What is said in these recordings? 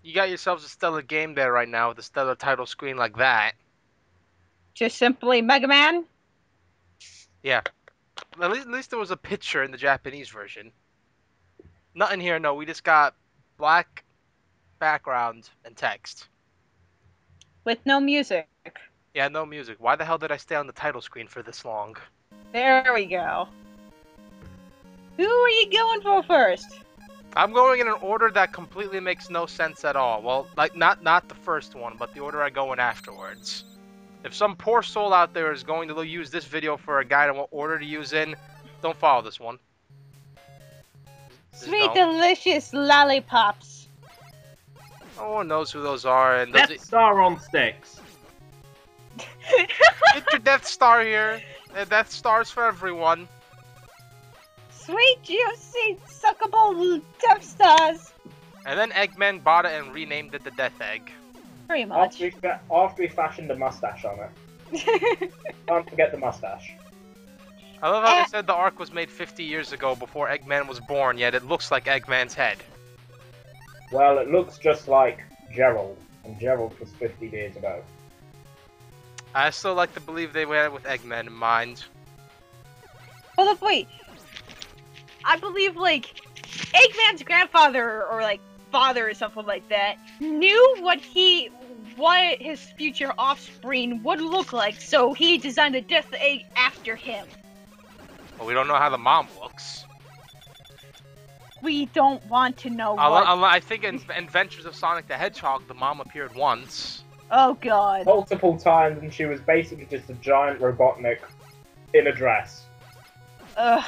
You got yourselves a stellar game there right now with a stellar title screen like that. Just simply Mega Man? Yeah. At least there was a picture in the Japanese version. Nothing here, no. We just got black background and text. With no music. Yeah, no music. Why the hell did I stay on the title screen for this long? There we go. Who are you going for first? I'm going in an order that completely makes no sense at all. Well, like not the first one, but the order I go in afterwards. If some poor soul out there is going to use this video for a guide on what order to use in, don't follow this one. Just Sweet, don't. delicious lollipops. No one knows who those are, and Death Star on sticks. get your Death Star here. Death Stars for everyone. Sweet, juicy, suckable Death Stars. And then Eggman bought it and renamed it the Death Egg. Pretty much. After we fashioned a mustache on it. Can't forget the mustache. I love how they said the arc was made 50 years ago before Eggman was born, yet it looks like Eggman's head. Well, it looks just like Gerald, and Gerald was 50 years ago. I still like to believe they went with Eggman in mind. Hold up, wait. I believe, like, Eggman's grandfather, or, like, father or something like that, knew what his future offspring would look like, so he designed the Death Egg after him. But we don't know how the mom looks. We don't want to know what. I think in Adventures of Sonic the Hedgehog, the mom appeared once. Oh god. Multiple times, and she was basically just a giant Robotnik in a dress. Ugh.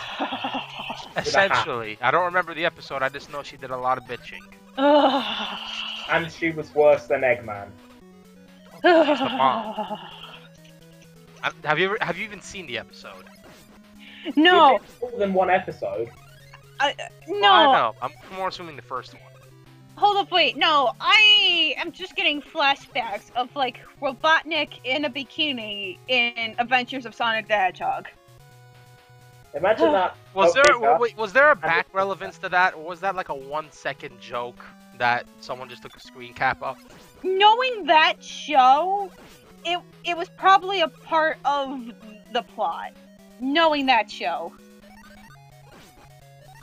Essentially. I don't remember the episode, I just know she did a lot of bitching. Ugh. And she was worse than Eggman. She's the mom. Have you even seen the episode? No. We did more than one episode. No. I know. I'm more assuming the first one. Hold up, wait. No, I am just getting flashbacks of, like, Robotnik in a bikini in Adventures of Sonic the Hedgehog. Imagine that. Was there a back relevance to that, or was that like a 1-second joke that someone just took a screen cap of? Knowing that show, it was probably a part of the plot. Knowing that show.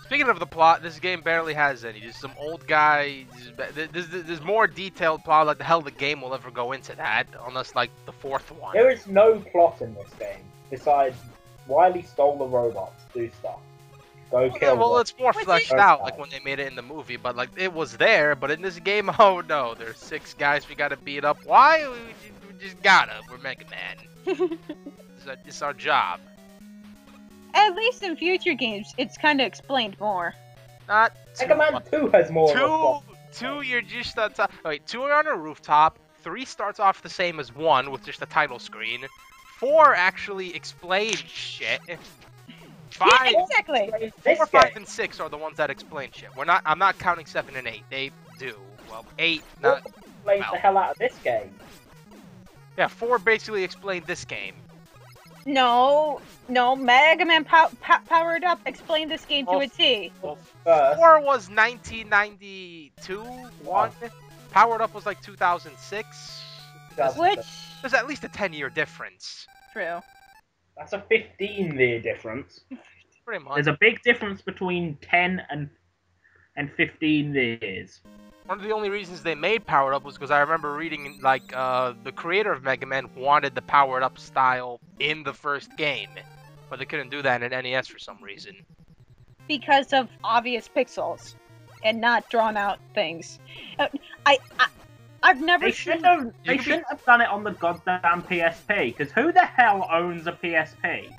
Speaking of the plot, this game barely has any. Just some old guy. There's more detailed plot. Like the hell the game will ever go into that, unless like the fourth one. There is no plot in this game besides Wily stole the robots, do stuff. Go kill Well, them. it's more fleshed out, like when they made it in the movie. But like it was there, but in this game, oh no, there's 6 guys we gotta beat up. Why? We just gotta. We're Mega Man. It's our job. At least in future games, it's kind of explained more. Not Mega Man 2 has more. of a plot. Two, you're just on top. Wait, 2 are on a rooftop. 3 starts off the same as 1 with just a title screen. 4 actually explain shit. 5, Yeah, exactly. 4, 5, and 6 are the ones that explain shit. I'm not counting 7 and 8. They do. Well, 8, not. Plays the hell out of this game. Yeah, 4 basically explained this game. No, Mega Man powered up explained this game to a T. Well, First. 4 was 1992. 1 Powered Up was like 2006. Which, There's at least a 10-year difference. true. That's a 15-year difference. Pretty much. There's a big difference between 10 and 15 years. One of the only reasons they made Powered Up was because I remember reading, like, the creator of Mega Man wanted the Powered Up style in the first game. But they couldn't do that in NES for some reason. Because of obvious pixels and not drawn out things. I've never They seen. shouldn't have done it on the goddamn PSP, because who the hell owns a PSP?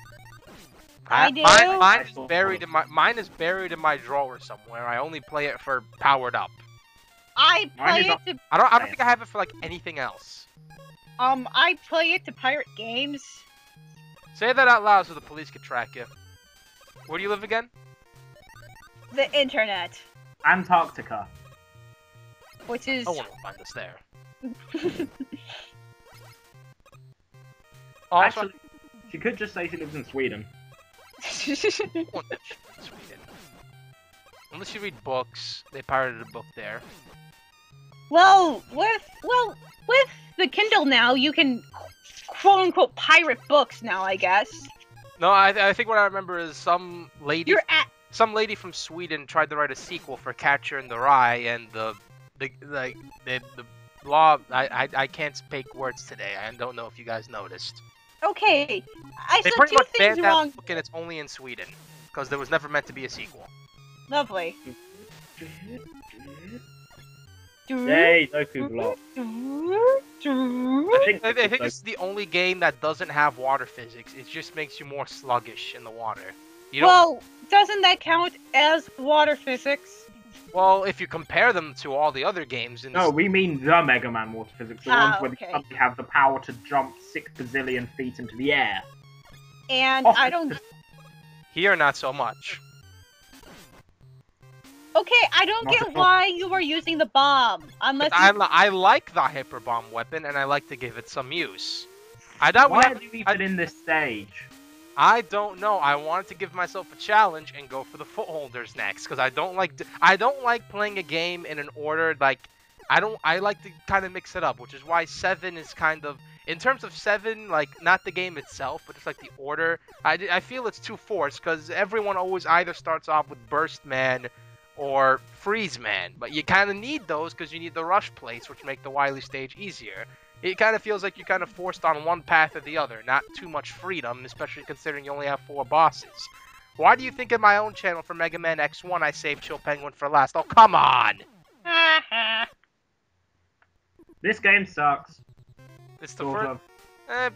I do. Mine is buried in my drawer somewhere. I only play it for Powered Up. I Mine play is it to I don't think I have it for like anything else. I play it to pirate games. Say that out loud so the police can track you. Where do you live again? The internet, Antarctica. which is No one will find us there. Also, Actually, she could just say she lives in Sweden. one that shit in Sweden. Unless you read books, they pirated a book there. Well, with the Kindle now, you can quote unquote pirate books now, I guess. No, I think what I remember is some lady from Sweden tried to write a sequel for Catcher in the Rye, and the law. I can't speak words today. I don't know if you guys noticed. Okay, I They saw pretty two much things banned wrong. that book, and it's only in Sweden because there was never meant to be a sequel. Lovely. Yay, Doku block. I think this is the only game that doesn't have water physics. It just makes you more sluggish in the water. You don't, Well, doesn't that count as water physics? well, if you compare them to all the other games, in No, we mean the Mega Man water physics, the ones where okay. they suddenly have the power to jump 6 bazillion feet into the air. And Oh, I don't. here not so much. Okay, I don't Not get at all. why you are using the bomb. Unless I like the hyper bomb weapon, and I like to give it some use. I doubt we Why have. are you even in this stage? I don't know. I wanted to give myself a challenge and go for the footholders next because I don't like playing a game in an order like I like to kind of mix it up, which is why 7 is kind of in terms of 7, like not the game itself, but just like the order. I feel it's too forced because everyone always either starts off with Burst Man or Freeze Man, but you kind of need those because you need the rush plates, which make the Wily stage easier. It kind of feels like you're kind of forced on one path or the other, not too much freedom, especially considering you only have 4 bosses. Why do you think in my own channel for Mega Man X1 I saved Chill Penguin for last? Oh, come on! This game sucks. It's the Sort first... of.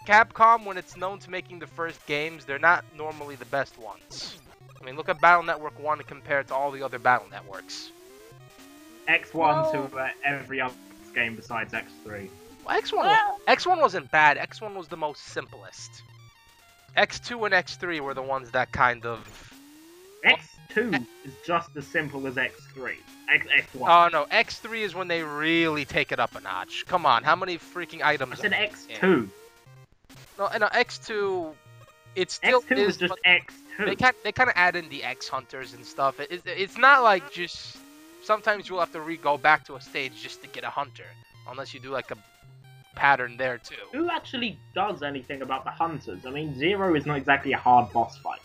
Capcom, when it's known to making the first games, they're not normally the best ones. I mean, look at Battle Network 1 compared to all the other Battle Networks. X1 to every other game besides X3. Well, X1 wasn't bad. X1 was the most simplest. X2 and X3 were the ones that kind of... X2 is just as simple as X3. X1. Oh no, X3 is when they really take it up a notch. Come on, how many freaking items? I said X2. No, X2, it still X2 is. was just X2. They kind of add in the X hunters and stuff. It's not like just. Sometimes you'll have to go back to a stage just to get a hunter, unless you do like a pattern there too. Who actually does anything about the hunters? I mean, Zero is not exactly a hard boss fight.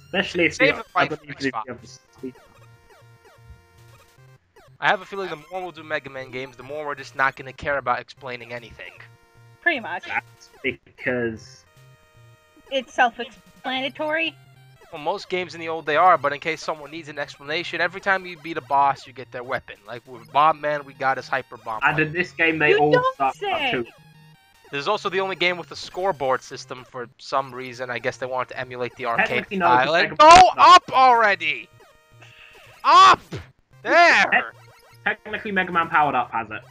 Especially if Save you the fight I for believe next if fight. you have the speed. I have a feeling the more we'll do Mega Man games, the more we're just not going to care about explaining anything. Pretty much. That's because It's self-explanatory. Well, most games in the old they are, but in case someone needs an explanation, every time you beat a boss, you get their weapon. Like with Bomb Man, we got his Hyper Bomb. and in this game they You all don't start say. too. There's also the only game with a scoreboard system for some reason. I guess they wanted to emulate the arcade Technically, no, style. it's And Mega go Man. up already! Up! There! Technically, Mega Man Powered Up has it.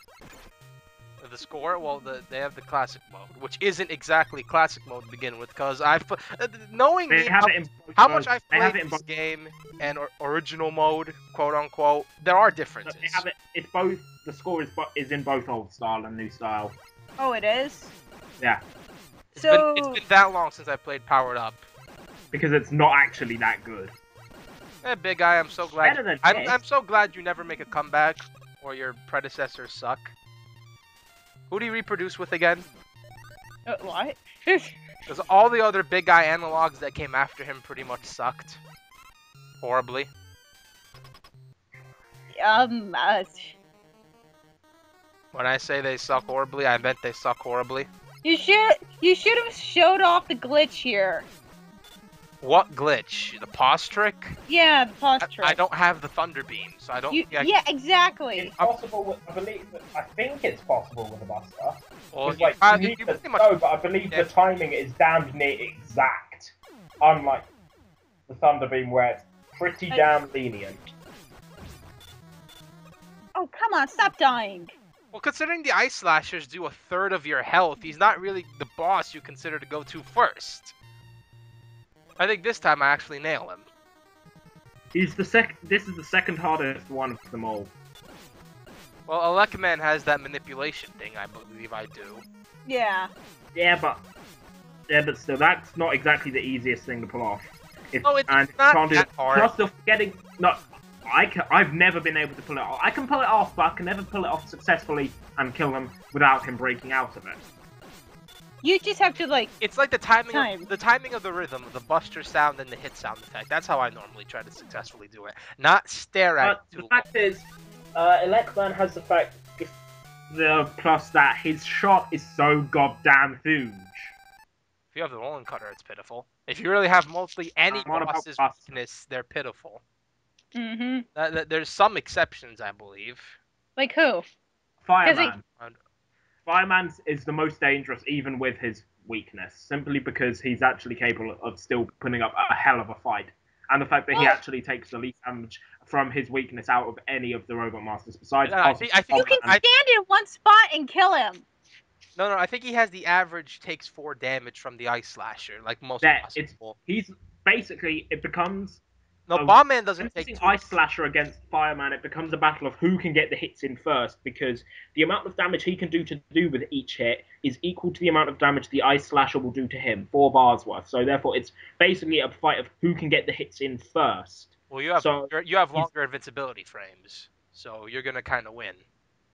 The score? Well, they have the classic mode, which isn't exactly classic mode to begin with, because knowing They me, have it in both how modes. much I've They have played it in this both. game and original mode, quote unquote, there are differences. They have it. It's both. The score is in both old style and new style. Oh, it is? Yeah, It's So... been that long since I played Powered Up. because it's not actually that good. Big Guy, I'm so glad. better than I'm this. so glad you never make a comeback, or your predecessors suck. Who do you reproduce with again? What? Because all the other Big Guy analogs that came after him pretty much sucked. Horribly. When I say they suck horribly, I meant they suck horribly. You should have showed off the glitch here. What glitch? The pause trick? Yeah, the pause trick. I don't have the Thunder Beam, so I don't... Yeah, exactly. It's possible with, I think it's possible with a Buster. Well, It's like, you need to pretty much... know, but I believe the timing is damn near exact. Unlike the Thunder Beam, where it's pretty damn lenient. Oh, come on, stop dying. Well, considering the Ice Slashers do a third of your health, he's not really the boss you consider to go to first. I think this time I actually nail him. He's the This is the second hardest one of them all. Well, Alekaman has that manipulation thing, I believe I do. Yeah. Yeah, but still, that's not exactly the easiest thing to pull off. No, it's not can't do that it. hard. Plus, the forgetting. No, I've never been able to pull it off. I can pull it off, but I can never pull it off successfully and kill him without him breaking out of it. You just have to like. It's like the timing of the rhythm, the buster sound and the hit sound effect. That's how I normally try to successfully do it. Not stare at it The too fact is, Electman has the fact. plus that his shot is so goddamn huge. If you have the rolling cutter, it's pitiful. If you really have mostly any What about bosses' Buster? weakness, they're pitiful. Mm-hmm. There's some exceptions, I believe. Like who? Fireman. And- Fireman is the most dangerous, even with his weakness, simply because he's actually capable of still putting up a hell of a fight. And the fact that he actually takes the least damage from his weakness out of any of the Robot Masters, besides Yeah, I think You can stand in one spot and kill him. No, I think he has the average takes 4 damage from the Ice Slasher, like most people. He's basically, it becomes No, Bomb Man doesn't take using 2. Ice Slasher against Fireman. It becomes a battle of who can get the hits in first, because the amount of damage he can do with each hit is equal to the amount of damage the Ice Slasher will do to him, 4 bars worth. So therefore, it's basically a fight of who can get the hits in first. Well, you have longer invincibility frames, so you're gonna kind of win.